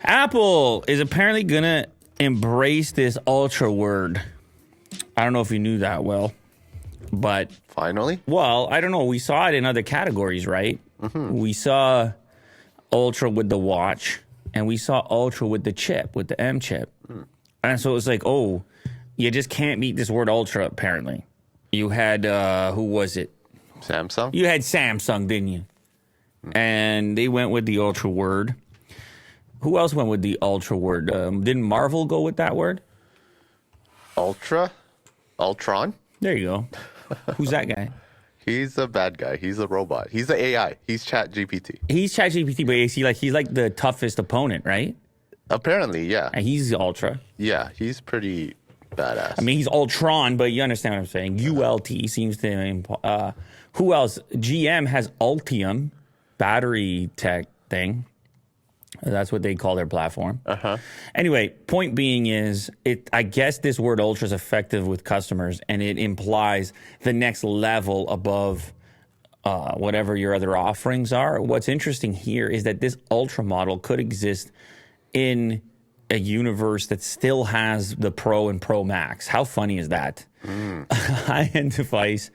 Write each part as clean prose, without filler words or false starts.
Apple is apparently going to embrace this ultra word. I don't know if you knew that, but... Finally? Well, I don't know. We saw it in other categories, right? Mm-hmm. We saw ultra with the watch, and we saw ultra with the chip, with the M chip. Mm. And so it was like, oh, you just can't beat this word ultra, apparently. You had, who was it? Samsung? You had Samsung, didn't you? Mm. And they went with the ultra word. Who else went with the ultra word? Didn't Marvel go with that word? Ultra? Ultron? There you go. Who's that guy? He's a bad guy. He's a robot. He's the AI. He's ChatGPT. He's ChatGPT, but he's like the toughest opponent, right? Apparently, yeah. And he's ultra. Yeah, he's pretty badass. I mean, he's Ultron, but you understand what I'm saying. ULT seems to... who else? GM has Ultium, battery tech thing. That's what they call their platform. Uh-huh. Anyway, point being is, I guess this word ultra is effective with customers, and it implies the next level above whatever your other offerings are. What's interesting here is that this ultra model could exist in a universe that still has the Pro and Pro Max. How funny is that? A high-end device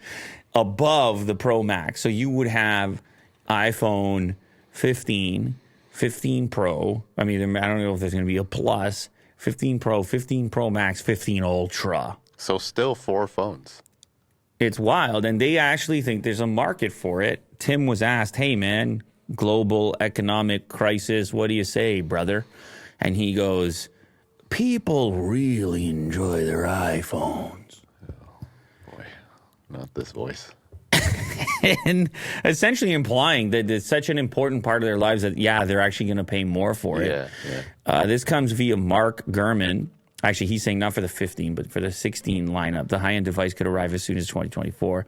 above the Pro Max. So you would have iPhone 15 Pro. I mean, I don't know if there's going to be a Plus. 15 Pro, 15 Pro Max, 15 Ultra. So still 4 phones. It's wild, and they actually think there's a market for it. Tim was asked, hey, man, global economic crisis, what do you say, brother? And he goes, people really enjoy their iPhones. Oh, boy, not this voice. And essentially implying that it's such an important part of their lives that, yeah, they're actually going to pay more for it. Yeah. This comes via Mark Gurman. Actually, he's saying not for the 15, but for the 16 lineup. The high-end device could arrive as soon as 2024.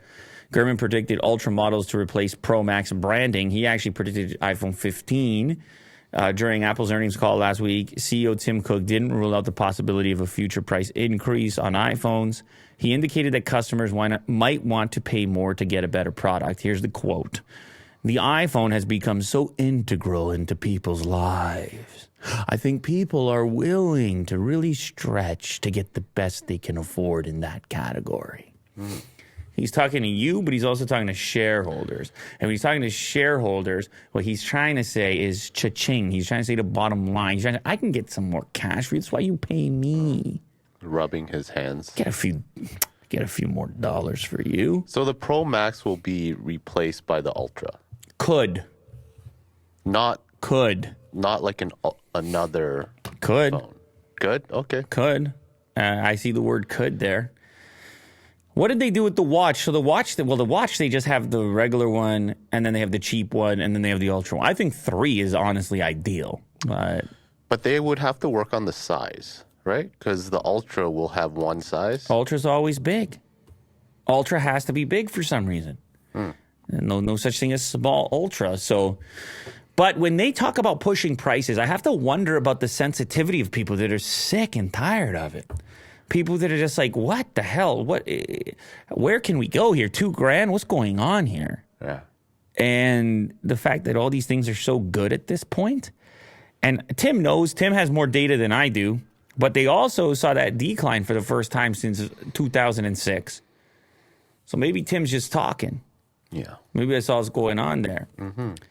Gurman predicted Ultra models to replace Pro Max branding. He actually predicted iPhone 15 during Apple's earnings call last week. CEO Tim Cook didn't rule out the possibility of a future price increase on iPhones. He indicated that customers might want to pay more to get a better product. Here's the quote. The iPhone has become so integral into people's lives. I think people are willing to really stretch to get the best they can afford in that category. He's talking to you, but he's also talking to shareholders. And when he's talking to shareholders, what he's trying to say is cha-ching. He's trying to say the bottom line. He's trying to, I can get some more cash for you. That's why you pay me. Rubbing his hands. Get a few more dollars for you. So the Pro Max will be replaced by the Ultra. Could. Not like another Could. phone. Good? Okay. Could. I see the word could there. What did they do with the watch? So the watch, they just have the regular one, and then they have the cheap one, and then they have the Ultra one. I think 3 is honestly ideal. But they would have to work on the size, right? Because the Ultra will have one size. Ultra's always big. Ultra has to be big for some reason. No such thing as small Ultra. So, but when they talk about pushing prices, I have to wonder about the sensitivity of people that are sick and tired of it. People that are just like, what the hell? Where can we go here? $2,000? What's going on here? Yeah. And the fact that all these things are so good at this point. And Tim has more data than I do, but they also saw that decline for the first time since 2006. So maybe Tim's just talking. Yeah. Maybe that's all that's going on there.